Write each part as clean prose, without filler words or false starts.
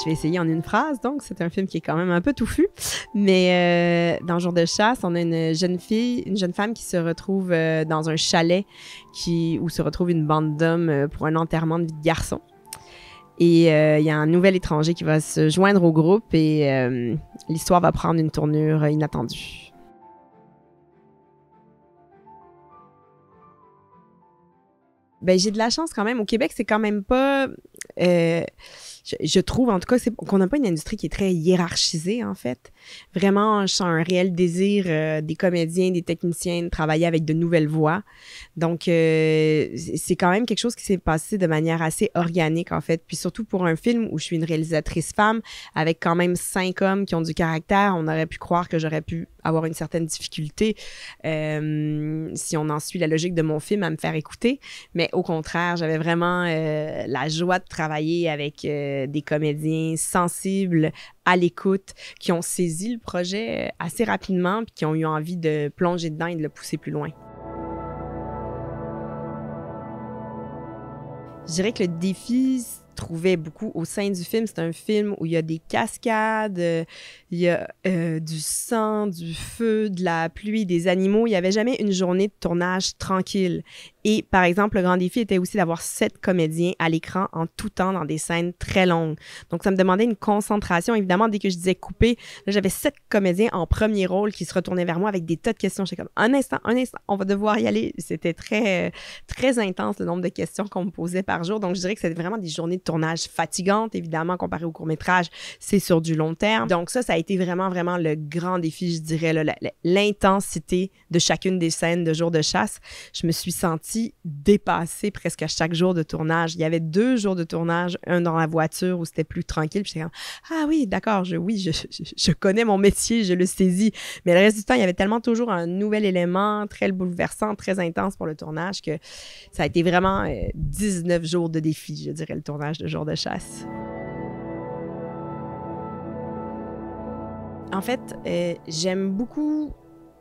vais essayer en une phrase, donc c'est un film qui est quand même un peu touffu. Mais dans Jour de chasse, on a une jeune femme qui se retrouve dans un chalet où se retrouve une bande d'hommes pour un enterrement de vie de garçon. Et il y a un nouvel étranger qui va se joindre au groupe et l'histoire va prendre une tournure inattendue. Ben, j'ai de la chance quand même. Au Québec, c'est quand même pas... je trouve, en tout cas, qu'on n'a pas une industrie qui est très hiérarchisée, en fait. Vraiment, je sens un réel désir des comédiens, des techniciens de travailler avec de nouvelles voix. Donc, c'est quand même quelque chose qui s'est passé de manière assez organique, en fait. Puis surtout pour un film où je suis une réalisatrice femme, avec quand même 5 hommes qui ont du caractère, on aurait pu croire que j'aurais pu avoir une certaine difficulté, si on en suit la logique de mon film, à me faire écouter. Mais au contraire, j'avais vraiment la joie de travailler avec des comédiens sensibles, à l'écoute, qui ont saisi le projet assez rapidement puis qui ont eu envie de plonger dedans et de le pousser plus loin. Je dirais que le défi se trouvait beaucoup au sein du film. C'est un film où il y a des cascades, il y a du sang, du feu, de la pluie, des animaux. Il n'y avait jamais une journée de tournage tranquille. Et par exemple, le grand défi était aussi d'avoir 7 comédiens à l'écran en tout temps dans des scènes très longues. Donc, ça me demandait une concentration. Évidemment, dès que je disais couper, là, j'avais 7 comédiens en premier rôle qui se retournaient vers moi avec des tas de questions. J'étais comme, un instant, on va devoir y aller. C'était très, très intense, le nombre de questions qu'on me posait par jour. Donc, je dirais que c'était vraiment des journées de tournage fatigantes, évidemment, comparé au court-métrage. C'est sur du long terme. Donc, ça a été vraiment, vraiment le grand défi, je dirais, là, l'intensité de chacune des scènes de Jour de chasse. Je me suis sentie dépassée presque à chaque jour de tournage. Il y avait 2 jours de tournage, un dans la voiture où c'était plus tranquille. Puis j'étais comme, ah oui, d'accord, je connais mon métier, je le saisis. Mais le reste du temps, il y avait tellement toujours un nouvel élément très bouleversant, très intense pour le tournage que ça a été vraiment 19 jours de défi, je dirais, le tournage de Jour de chasse. En fait, j'aime beaucoup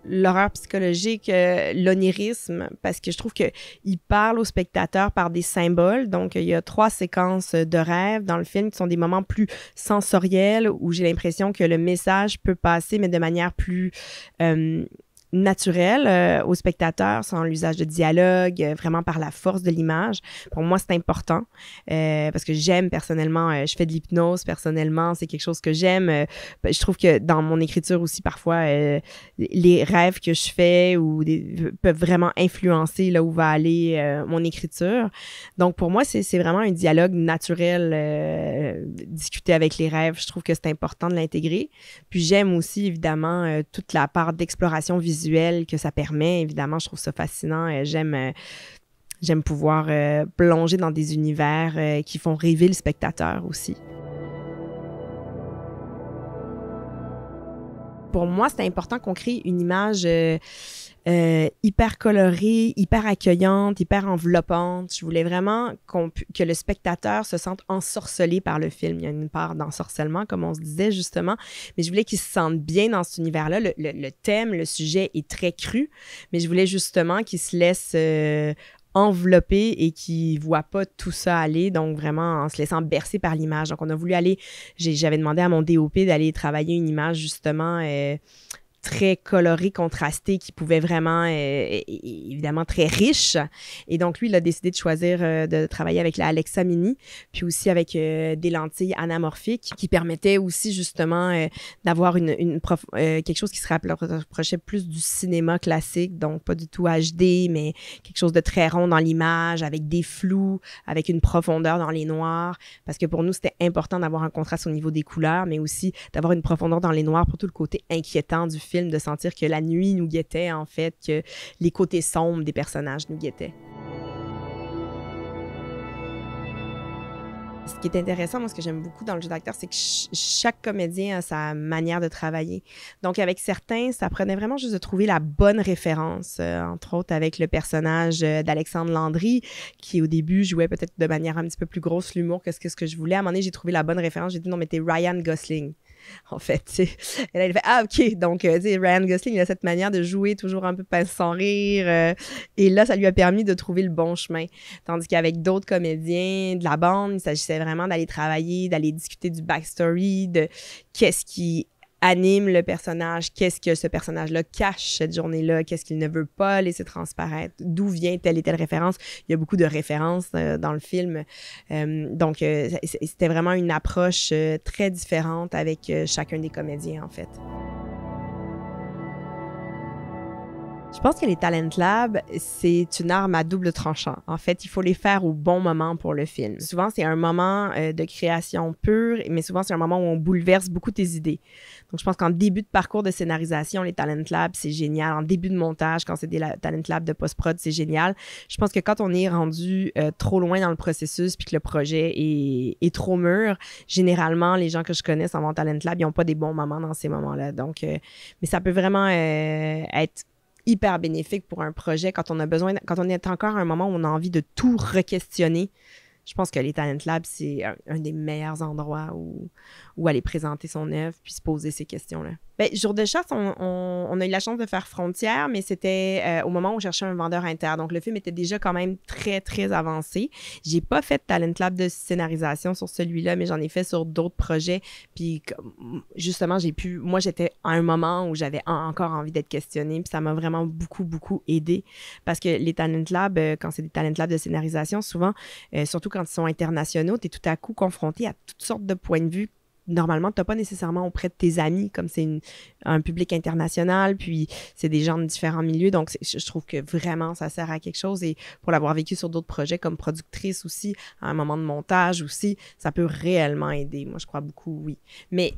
l'horreur psychologique, l'onirisme, parce que je trouve qu'il parle au spectateur par des symboles. Donc, il y a 3 séquences de rêves dans le film qui sont des moments plus sensoriels où j'ai l'impression que le message peut passer, mais de manière plus naturel au spectateur, sans l'usage de dialogue, vraiment par la force de l'image. Pour moi, c'est important parce que j'aime personnellement, je fais de l'hypnose personnellement, c'est quelque chose que j'aime. Je trouve que dans mon écriture aussi, parfois, les rêves que je fais peuvent vraiment influencer là où va aller mon écriture. Donc, pour moi, c'est vraiment un dialogue naturel, discuter avec les rêves. Je trouve que c'est important de l'intégrer. Puis, j'aime aussi, évidemment, toute la part d'exploration visuelle que ça permet. Évidemment, je trouve ça fascinant. J'aime pouvoir plonger dans des univers qui font rêver le spectateur aussi. Pour moi, c'est important qu'on crée une image hyper colorée, hyper accueillante, hyper enveloppante. Je voulais vraiment que le spectateur se sente ensorcelé par le film. Il y a une part d'ensorcellement, comme on se disait justement, mais je voulais qu'il se sente bien dans cet univers-là. Le thème, le sujet est très cru, mais je voulais justement qu'il se laisse enveloppé et qui voit pas tout ça aller, donc vraiment en se laissant bercer par l'image. Donc, on a voulu aller, j'avais demandé à mon DOP d'aller travailler une image justement très coloré, contrasté, qui pouvait vraiment, évidemment, très riche. Et donc, lui, il a décidé de choisir de travailler avec la Alexa Mini, puis aussi avec des lentilles anamorphiques qui permettaient aussi, justement, d'avoir quelque chose qui se rapprochait plus du cinéma classique, donc pas du tout HD, mais quelque chose de très rond dans l'image, avec des flous, avec une profondeur dans les noirs, parce que pour nous, c'était important d'avoir un contraste au niveau des couleurs, mais aussi d'avoir une profondeur dans les noirs pour tout le côté inquiétant du film, de sentir que la nuit nous guettait, en fait, que les côtés sombres des personnages nous guettaient. Ce qui est intéressant, moi, ce que j'aime beaucoup dans le jeu d'acteur, c'est que chaque comédien a sa manière de travailler. Donc, avec certains, ça prenait vraiment juste de trouver la bonne référence, entre autres avec le personnage d'Alexandre Landry, qui au début jouait peut-être de manière un petit peu plus grosse l'humour que ce que je voulais. À un moment donné, j'ai trouvé la bonne référence. J'ai dit non, mais t'es Ryan Gosling. en fait. T'sais. Et là, il fait « Ah, OK! » Donc, tu sais, Ryan Gosling, il a cette manière de jouer toujours un peu pince sans rire. Et là, ça lui a permis de trouver le bon chemin. Tandis qu'avec d'autres comédiens de la bande, il s'agissait vraiment d'aller travailler, d'aller discuter du backstory, de qu'est-ce qui anime le personnage, qu'est-ce que ce personnage-là cache cette journée-là, qu'est-ce qu'il ne veut pas laisser transparaître, d'où vient telle et telle référence. Il y a beaucoup de références dans le film. Donc, c'était vraiment une approche très différente avec chacun des comédiens, en fait. Je pense que les Talent Labs, c'est une arme à double tranchant. En fait, il faut les faire au bon moment pour le film. Souvent, c'est un moment de création pure, mais souvent, c'est un moment où on bouleverse beaucoup tes idées. Donc, je pense qu'en début de parcours de scénarisation, les Talent Labs, c'est génial. En début de montage, quand c'est des Talent Labs de post-prod, c'est génial. Je pense que quand on est rendu trop loin dans le processus puis que le projet est trop mûr, généralement, les gens que je connais en Talent Lab, ils n'ont pas des bons moments dans ces moments-là. Donc, mais ça peut vraiment être hyper bénéfique pour un projet quand on a besoin, quand on est encore à un moment où on a envie de tout re-questionner. Je pense que les Talent Labs, c'est un des meilleurs endroits où aller présenter son œuvre puis se poser ces questions-là. Bien, Jour de chasse, on a eu la chance de faire Frontières, mais c'était au moment où on cherchait un vendeur inter. Donc, le film était déjà quand même très, très avancé. J'ai pas fait de Talent Lab de scénarisation sur celui-là, mais j'en ai fait sur d'autres projets. Puis, justement, moi, j'étais à un moment où j'avais encore envie d'être questionnée, puis ça m'a vraiment beaucoup, beaucoup aidé. Parce que les Talent Labs, quand c'est des Talent Labs de scénarisation, souvent, surtout quand ils sont internationaux, tu es tout à coup confronté à toutes sortes de points de vue normalement, tu n'as pas nécessairement auprès de tes amis, comme c'est un public international, puis c'est des gens de différents milieux. Donc, je trouve que vraiment, ça sert à quelque chose. Et pour l'avoir vécu sur d'autres projets comme productrice aussi, à un moment de montage aussi, ça peut réellement aider. Moi, je crois beaucoup, oui. Mais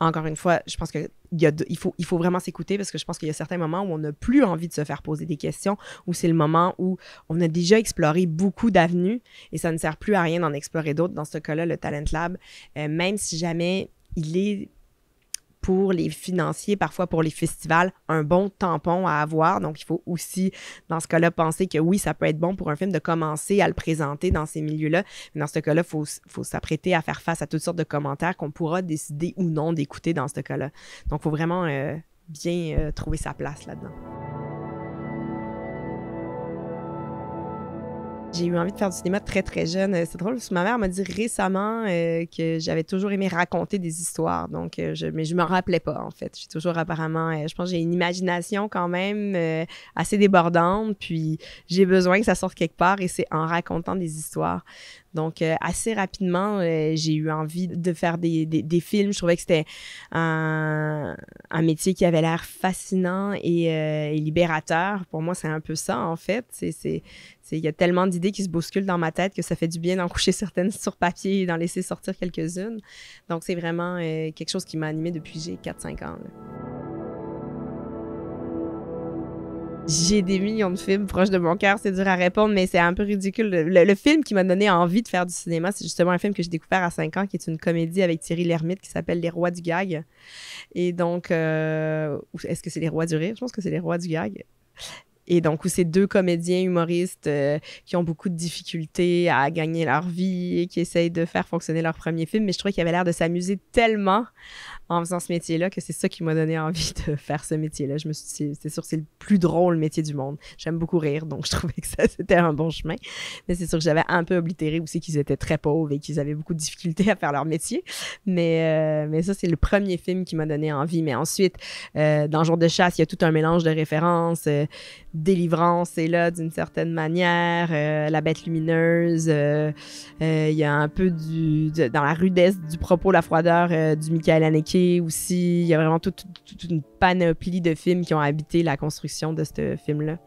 encore une fois, je pense que il faut vraiment s'écouter parce que je pense qu'il y a certains moments où on n'a plus envie de se faire poser des questions, où c'est le moment où on a déjà exploré beaucoup d'avenues et ça ne sert plus à rien d'en explorer d'autres. Dans ce cas-là, le Talent Lab, même si jamais il est pour les financiers, parfois pour les festivals, un bon tampon à avoir. Donc, il faut aussi, dans ce cas-là, penser que oui, ça peut être bon pour un film de commencer à le présenter dans ces milieux-là. Mais dans ce cas-là, il faut s'apprêter à faire face à toutes sortes de commentaires qu'on pourra décider ou non d'écouter dans ce cas-là. Donc, il faut vraiment bien trouver sa place là-dedans. J'ai eu envie de faire du cinéma très, très jeune. C'est drôle, parce que ma mère m'a dit récemment que j'avais toujours aimé raconter des histoires. Donc, mais je m'en rappelais pas, en fait. J'ai toujours apparemment, je pense que j'ai une imagination quand même assez débordante. Puis, j'ai besoin que ça sorte quelque part et c'est en racontant des histoires. Donc, assez rapidement, j'ai eu envie de faire des films. Je trouvais que c'était un métier qui avait l'air fascinant et libérateur. Pour moi, c'est un peu ça, en fait. Il y a tellement d'idées qui se bousculent dans ma tête que ça fait du bien d'en coucher certaines sur papier et d'en laisser sortir quelques-unes. Donc, c'est vraiment quelque chose qui m'a animée depuis j'ai 4-5 ans. Là. J'ai des millions de films proches de mon cœur, c'est dur à répondre, mais c'est un peu ridicule. Le film qui m'a donné envie de faire du cinéma, c'est justement un film que j'ai découvert à 5 ans, qui est une comédie avec Thierry Lhermitte qui s'appelle Les Rois du Gag. Et donc, est-ce que c'est Les Rois du Rire? Je pense que c'est Les Rois du Gag. Et donc, où c'est deux comédiens humoristes qui ont beaucoup de difficultés à gagner leur vie et qui essayent de faire fonctionner leur premier film. Mais je trouvais qu'il avait l'air de s'amuser tellement en faisant ce métier-là que c'est ça qui m'a donné envie de faire ce métier-là. Je me suis dit, c'est sûr que c'est le plus drôle métier du monde. J'aime beaucoup rire, donc je trouvais que ça, c'était un bon chemin. Mais c'est sûr que j'avais un peu oblitéré aussi qu'ils étaient très pauvres et qu'ils avaient beaucoup de difficultés à faire leur métier. Mais ça, c'est le premier film qui m'a donné envie. Mais ensuite, dans Jour de chasse, il y a tout un mélange de références. Délivrance est là d'une certaine manière, La Bête lumineuse, il y a un peu dans la rudesse du propos, la froideur du Michael Haneke aussi. Il y a vraiment toute une panoplie de films qui ont habité la construction de ce film-là.